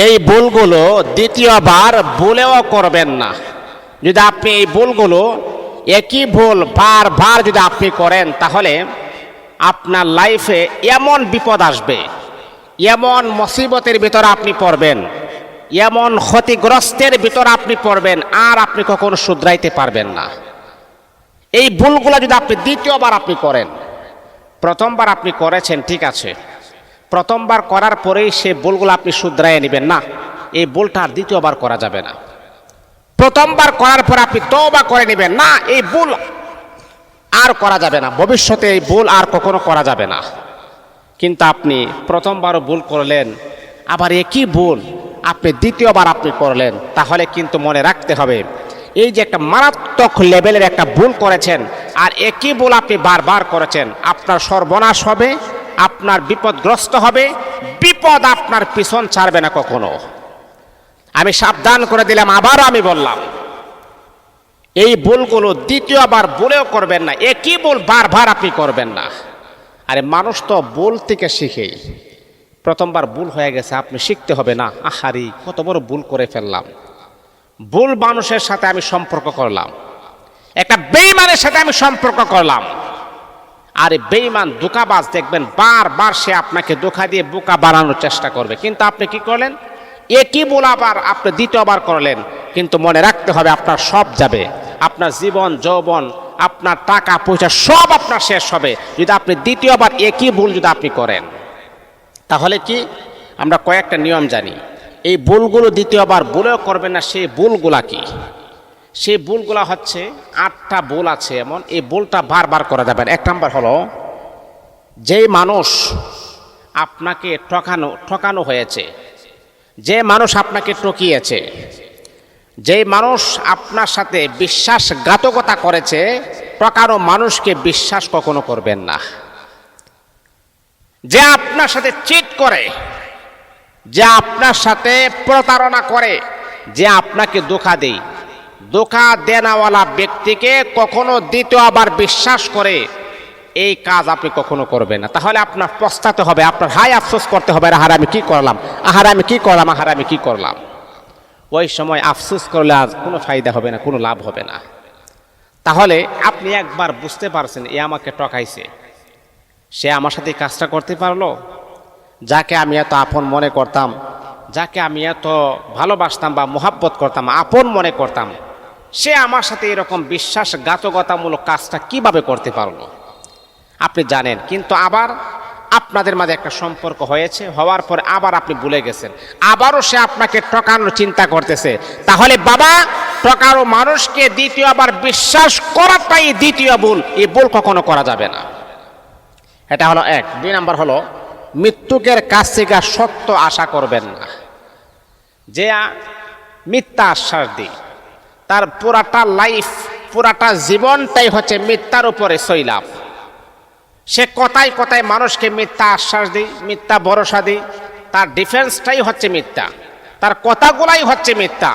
এই ভুলগুলো দ্বিতীয়বার ভুলেও করবেন না। যদি আপনি এই ভুলগুলো একই ভুল বারবার যদি আপনি করেন, তাহলে আপনার লাইফে এমন বিপদ আসবে, এমন মুসিবতের ভিতরে আপনি পড়বেন, এমন ক্ষতিগ্রস্তের ভিতরে আপনি পড়বেন, আর আপনি কখনো শুধরাইতে পারবেন না। এই ভুলগুলো যদি আপনি দ্বিতীয়বার আপনি করেন, প্রথমবার আপনি করেছেন ঠিক আছে, প্রথমবার করার পরেই সে ভুলগুলো আপনি শুধরাইয়ে নেবেন না, এই ভুলটা আর দ্বিতীয়বার করা যাবে না। প্রথমবার করার পর আপনি তওবা করে নেবেন, না এই ভুল আর করা যাবে না, ভবিষ্যতে এই ভুল আর কখনো করা যাবে না। কিন্তু আপনি প্রথমবারও ভুল করলেন, আবার একই ভুল আপনি দ্বিতীয়বার আপনি করলেন, তাহলে কিন্তু মনে রাখতে হবে এই যে একটা মারাত্মক লেভেলের একটা ভুল করেছেন, আর একই ভুল আপনি বারবার করেছেন, আপনার সর্বনাশ হবে, আপনার বিপদগ্রস্ত হবে, বিপদ আপনার পিছন ছাড়বে না কখনো। আমি সাবধান করে দিলাম, আবারও আমি বললাম, এই ভুলগুলো দ্বিতীয়বার ভুলেও করবেন না, একই ভুল বারবার আপনি করবেন না। আরে মানুষ তো ভুল থেকে শিখেই। প্রথমবার ভুল হয়ে গেছে, আপনি শিখতে হবে না, আহারি কত বড় ভুল করে ফেললাম, ভুল মানুষের সাথে আমি সম্পর্ক করলাম, একটা বেঈমানের সাথে আমি সম্পর্ক করলাম। আর বেঈমান ধোঁকাবাজ দেখবেন বারবার সে আপনাকে ধোঁকা দিয়ে বোকা বানানোর চেষ্টা করবে, কিন্তু আপনি কি করলেন, একই ভুল আবার আপনি দ্বিতীয়বার করলেন। কিন্তু মনে রাখতে হবে আপনার সব যাবে, আপনার জীবন যৌবন, আপনার টাকা পয়সা সব আপনার শেষ হবে যদি আপনি দ্বিতীয়বার একই ভুল যদি আপনি করেন। তাহলে কি আমরা কয়েকটা নিয়ম জানি, এই ভুলগুলো দ্বিতীয়বার ভুলেও করবেন না। সেই ভুলগুলা কি? সেই ভুলগুলা হচ্ছে 8টা ভুল আছে এমন, এই ভুলটা বারবার করা যাবে না। 1 নম্বর হলো, যেই মানুষ আপনাকে ঠকানো হয়েছে, যে মানুষ আপনাকে ঠকিয়েছে, যেই মানুষ আপনার সাথে বিশ্বাসঘাতকতা করেছে, ঠকানো মানুষকে বিশ্বাস কখনো করবেন না। যে আপনার সাথে চিট করে, যে আপনার সাথে প্রতারণা করে, যে আপনাকে ধোঁকা দেয়, ধোঁকা দেনাওয়ালা ব্যক্তিকে কখনো দ্বিতীয়বার বিশ্বাস করে এই কাজ আপনি কখনো করবেন না। তাহলে আপনার পস্তাতে হবে, আপনার হায় আফসোস করতে হবে, আহার আমি কি করলাম, আহার আমি কি করলাম, আহার আমি কি করলাম। ওই সময় আফসোস করলে আজ কোনো ফায়দা হবে না, কোনো লাভ হবে না। তাহলে আপনি একবার বুঝতে পারছেন এ আমাকে ঠকাইছে, সে আমার সাথে কাজটা করতে পারলো, যাকে আমি এত আপন মনে করতাম, যাকে আমি এত ভালোবাসতাম বা মোহাব্বত করতাম, আপন মনে করতাম, সে আমার সাথে এরকম বিশ্বাসঘাতকতামূলক কাজটা কিভাবে করতে পারলো আপনি জানেন। কিন্তু আবার আপনাদের মাঝে একটা সম্পর্ক হয়েছে, হওয়ার পর আবার আপনি ভুলে গেছেন, আবারও সে আপনাকে ঠকানোর চিন্তা করতেছে। তাহলে বাবা, ঠকানো মানুষকে দ্বিতীয়বার বিশ্বাস করাটাই দ্বিতীয় ভুল, এই ভুল কখনো করা যাবে না। এটা হলো 1। 2 নম্বর হলো, মৃত্যুকের কাছ থেকে সত্য আশা করবেন না। যে মিথ্যা আশ্বাস দিই, তার পুরাটা লাইফ, পুরাটা জীবনটাই হচ্ছে মিথ্যার উপরে সইলাভ। সে কথায় কথায় মানুষকে মিথ্যা আশ্বাস দিই, মিথ্যা ভরসা দিই, তার ডিফেন্সটাই হচ্ছে মিথ্যা, তার কথাগুলাই হচ্ছে মিথ্যা।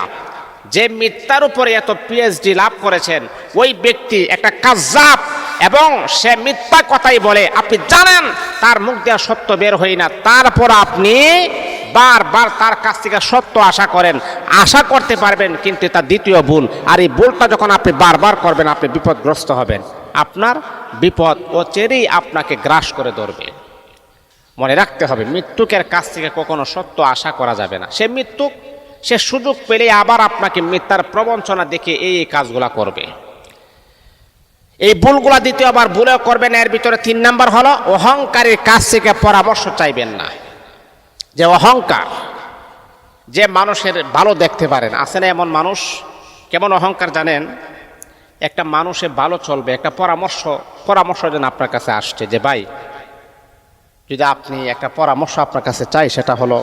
যে মিথ্যার উপরে এত পিএইচডি লাভ করেছেন, ওই ব্যক্তি একটা কায্যাব, এবং সে মিথ্যা কথাই বলে। আপনি জানেন তার মুখ দিয়ে সত্য বের হয় না, তারপর আপনি বারবার তার কাছ থেকে সত্য আশা করেন, আশা করতে পারবেন, কিন্তু তার দ্বিতীয় ভুল। আর এই ভুলটা যখন আপনি বারবার করবেন, আপনি বিপদগ্রস্ত হবেন, আপনার বিপদ অচিরেই আপনাকে গ্রাস করে ধরবে। মনে রাখতে হবে, মৃত্যুকের কাছ থেকে কখনো সত্য আশা করা যাবে না। সে সুযোগ পেলে আবার আপনাকে মিথ্যার প্রবঞ্চনা দেখে এই কাজগুলা করবে। এই ভুলগুলা দ্বিতীয়বার ভুলেও করবেন। এর ভিতরে 3 নম্বর হলো, অহংকারের কাছ থেকে পরামর্শ চাইবেন না। যে অহংকার, যে মানুষের ভালো দেখতে পারেন, আছে না এমন মানুষ? কেমন অহংকার জানেন? একটা মানুষে ভালো চলবে, একটা পরামর্শ যেন আপনার কাছে আসছে, যে ভাই, যদি আপনি একটা পরামর্শ আপনার কাছে চাই, সেটা হলো,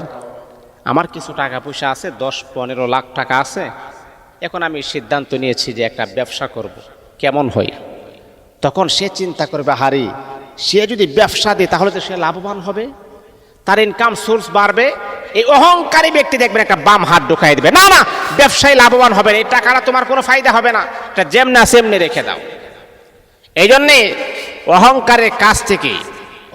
আমার কিছু টাকা পয়সা আছে, 10-15 লাখ টাকা আছে, এখন আমি সিদ্ধান্ত নিয়েছি যে একটা ব্যবসা করব, কেমন হয়? তখন সে চিন্তা করবে, হারি, সে যদি ব্যবসা দেয় তাহলে তো সে লাভবান হবে, তার ইনকাম সোর্স বাড়বে। এই অহংকারী ব্যক্তি দেখবেন একটা বাম হাত ঢুকাই দেবে, না না, ব্যবসায় লাভবান হবে না, এই টাকাটা তোমার কোনো ফায়দা হবে না, এটা যেমনি আছে এমনি রেখে দাও। এই জন্যে অহংকারের কাছ থেকে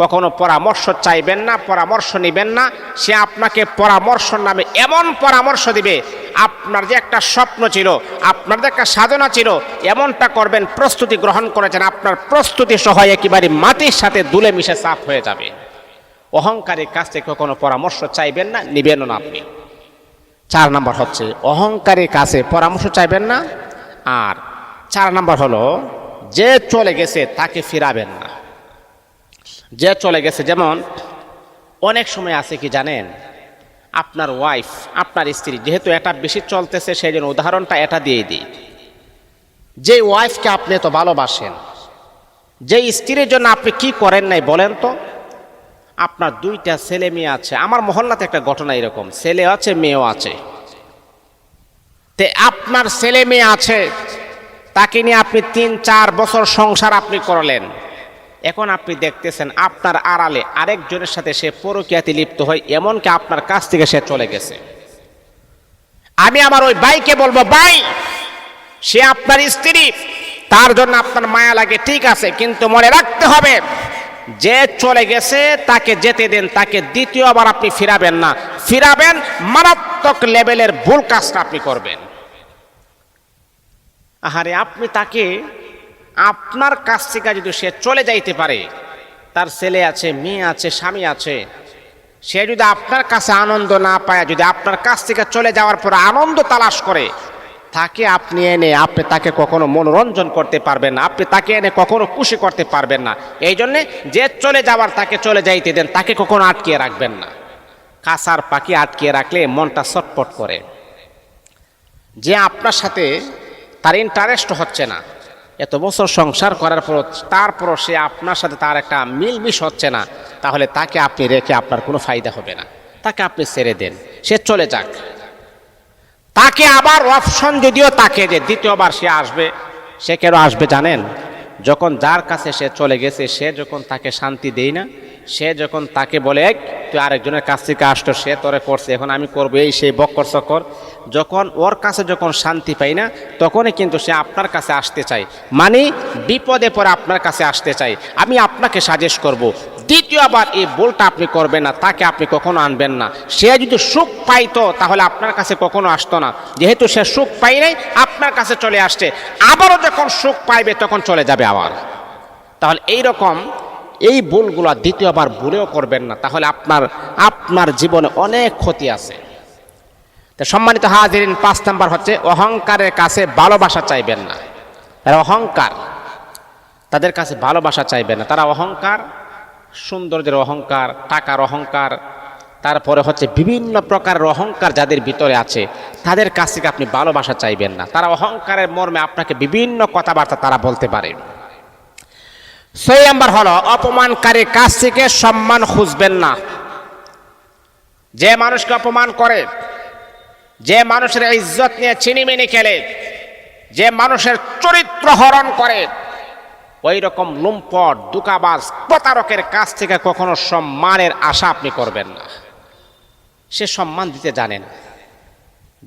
কখনো পরামর্শ চাইবেন না, পরামর্শ নেবেন না। সে আপনাকে পরামর্শ নামে এমন পরামর্শ দিবে, আপনার যে একটা স্বপ্ন ছিল, আপনার যে একটা সাধনা ছিল, এমনটা করবেন, প্রস্তুতি গ্রহণ করেছেন, আপনার প্রস্তুতি সহ একেবারে মাটির সাথে দুলে মিশে সাফ হয়ে যাবে। অহংকারের কাছ থেকে কখনো পরামর্শ চাইবেন না, নিবেনও না আপনি। 4 নম্বর হচ্ছে অহংকারের কাছে পরামর্শ চাইবেন না। আর 4 নম্বর হলো যে চলে গেছে তাকে ফিরাবেন না। যে চলে গেছে, যেমন অনেক সময় আছে কি জানেন, আপনার ওয়াইফ, আপনার স্ত্রী, যেহেতু এটা বেশি চলতেছে সেই জন্য উদাহরণটা এটা দিয়ে দিই। যে ওয়াইফকে আপনি তো ভালোবাসেন, যে স্ত্রীর জন্য আপনি কি করেন নাই বলেন তো? আপনার 2টা ছেলে মেয়ে আছে, আমার মহল্লাতে একটা ঘটনা এরকম, ছেলে আছে মেয়েও আছে। তে আপনার ছেলে মেয়ে আছে, তাকে নিয়ে আপনি 3-4 বছর সংসার আপনি করলেন। এখন আপনি দেখতেছেন আপনার আড়ালে আরেকজনের সাথে সে পরকীয়াতে লিপ্ত হয়, এমনকি আপনার কাছ থেকে সে চলে গেছে। আমি আমার ওই ভাইকে বলবো, ভাই সে আপনার স্ত্রী, তার জন্য আপনার মায়া লাগে ঠিক আছে, কিন্তু মনে রাখতে হবে যে চলে গেছে তাকে যেতে দেন, তাকে দ্বিতীয়বার আপনি ফিরাবেন না। ফিরাবেন মারাত্মক লেভেলের ভুল কাজটা আপনি করবেন। আহারে, আপনি তাকে আপনার কাছ থেকে যদি সে চলে যাইতে পারে, তার ছেলে আছে, মেয়ে আছে, স্বামী আছে, সে যদি আপনার কাছে আনন্দ না পায়, যদি আপনার কাছ থেকে চলে যাওয়ার পর আনন্দ তালাশ করে, তাকে আপনি এনে আপনি তাকে কখনো মনোরঞ্জন করতে পারবেন না, আপনি তাকে এনে কখনো খুশি করতে পারবেন না। এই জন্যে যে চলে যাওয়ার তাকে চলে যাইতে দেন, তাকে কখনো আটকিয়ে রাখবেন না। কাঁসার পাখি আটকিয়ে রাখলে মনটা ছটফট করে। যে আপনার সাথে তার ইন্টারেস্ট হচ্ছে না, এত বছর সংসার করার পর তারপরও সে আপনার সাথে তার একটা মিলমিশ হচ্ছে না, তাহলে তাকে আপনি রেখে আপনার কোনো ফায়দা হবে না। তাকে আপনি ছেড়ে দেন, সে চলে যাক। তাকে আবার অপশন যদিও তাকে যে দ্বিতীয়বার সে আসবে, সে কেন আসবে জানেন? যখন যার কাছে সে চলে গেছে, সে যখন তাকে শান্তি দেয় না, সে যখন তাকে বলে তুই আরেকজনের কাছ থেকে আসতো, সে তোরে করছে, এখন আমি করবো, এই সেই বক্কর চক্কর, যখন ওর কাছে যখন শান্তি পাই না, তখনই কিন্তু সে আপনার কাছে আসতে চায়, মানে বিপদে পড়ে আপনার কাছে আসতে চায়। আমি আপনাকে সাজেস্ট করব, দ্বিতীয়বার এই ভুলটা আপনি করবেন না, তাকে আপনি কখনো আনবেন না। সে যদি সুখ পাইতো তাহলে আপনার কাছে কখনো আসতো না, যেহেতু সে সুখ পাই নাই আপনার কাছে চলে আসছে, আবারও যখন সুখ পাইবে তখন চলে যাবে আবার। তাহলে এইরকম এই ভুলগুলো দ্বিতীয়বার ভুলেও করবেন না, তাহলে আপনার জীবনে অনেক ক্ষতি আছে। তো সম্মানিত হাজিরিন, 5 নাম্বার হচ্ছে অহংকারের কাছে ভালোবাসা চাইবেন না। তারা অহংকার, তাদের কাছে ভালোবাসা চাইবেন না। তারা অহংকার, সৌন্দর্যের অহংকার, টাকার অহংকার, তারপরে হচ্ছে বিভিন্ন প্রকারের অহংকার যাদের ভিতরে আছে, তাদের কাছ থেকে আপনি ভালোবাসা চাইবেন না। তারা অহংকারের মর্মে আপনাকে বিভিন্ন কথাবার্তা তারা বলতে পারে। 6 নাম্বার হলো অপমানকারীর কাছ থেকে সম্মান খুঁজবেন না। যে মানুষকে অপমান করে, যে মানুষের ইজ্জত নিয়ে ছিনিমিনি খেলে, যে মানুষের চরিত্র হরণ করে, ওই রকম লুম্পট, দুকাবাজ, প্রতারকের কাছ থেকে কখনো সম্মানের আশা আপনি করবেন না। সে সম্মান দিতে জানেন,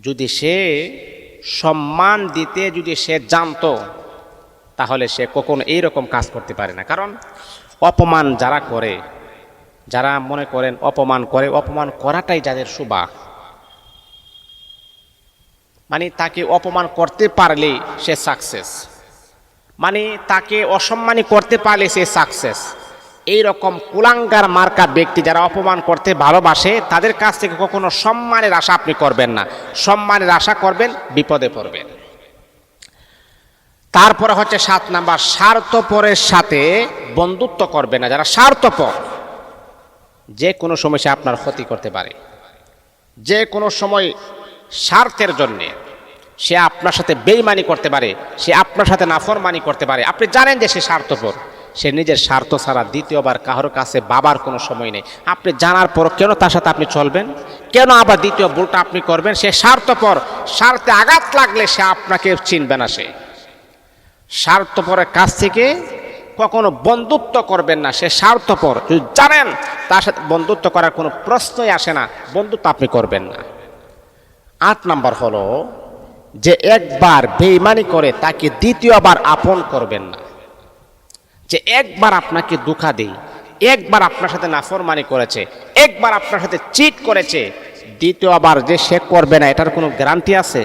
যদি সে সম্মান দিতে যদি সে জানতো, তাহলে সে কখনো এইরকম কাজ করতে পারে না। কারণ অপমান যারা করে, যারা মনে করেন অপমান করে, অপমান করাটাই যাদের সুবাহ, মানে তাকে অপমান করতে পারলে সে সাকসেস, মানে তাকে অসম্মানী করতে পারলে সে সাকসেস। এইরকম কুলাঙ্গার মার্কা ব্যক্তি যারা অপমান করতে ভালোবাসে, তাদের কাছ থেকে কখনো সম্মানের আশা আপনি করবেন না। সম্মানের আশা করবেন, বিপদে পড়বেন। তারপরে হচ্ছে 7 নাম্বার, স্বার্থপরের সাথে বন্ধুত্ব করবে না। যারা স্বার্থপর, যে কোনো সময় সে আপনার ক্ষতি করতে পারে, যে কোনো সময় স্বার্থের জন্যে সে আপনার সাথে বেইমানি করতে পারে, সে আপনার সাথে নাফরমানি করতে পারে। আপনি জানেন যে সে স্বার্থপর, সে নিজের স্বার্থ ছাড়া দ্বিতীয়বার কারোর কাছে বাবার কোনো সময় নেই। আপনি জানার পর কেন তার সাথে আপনি চলবেন? কেন আবার দ্বিতীয় ভুলটা আপনি করবেন? সে স্বার্থপর, স্বার্থে আঘাত লাগলে সে আপনাকে চিনবে না। সে স্বার্থপরের কাছ থেকে কখনো বন্ধুত্ব করবেন না। সে স্বার্থপর, যদি জানেন তার সাথে বন্ধুত্ব করার কোনো প্রশ্নই আসে না, বন্ধুত্ব আপনি করবেন না। 8 নাম্বার হলো যে একবার বেঈমানি করে তাকে দ্বিতীয়বার আপন করবেন না। যে একবার আপনাকে ধোঁকা দেই, একবার আপনার সাথে নাফরমানি করেছে, একবার আপনার সাথে চিট করেছে, দ্বিতীয়বার যে সে করবে না এটার কোনো গ্যারান্টি আছে?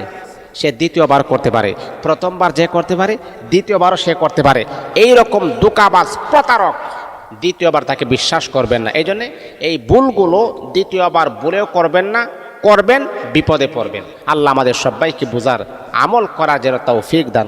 সে দ্বিতীয়বার করতে পারে, প্রথমবার যে করতে পারে দ্বিতীয়বারও সে করতে পারে। এই রকম ধোঁকাবাজ প্রতারক দ্বিতীয়বার তাকে বিশ্বাস করবেন না। এই জন্যে এই ভুলগুলো দ্বিতীয়বার ভুলেও করবেন না, করবেন বিপদে পড়বেন। আল্লাহ আমাদের সবাইকে বুঝার আমল করার যেন তৌফিক দান।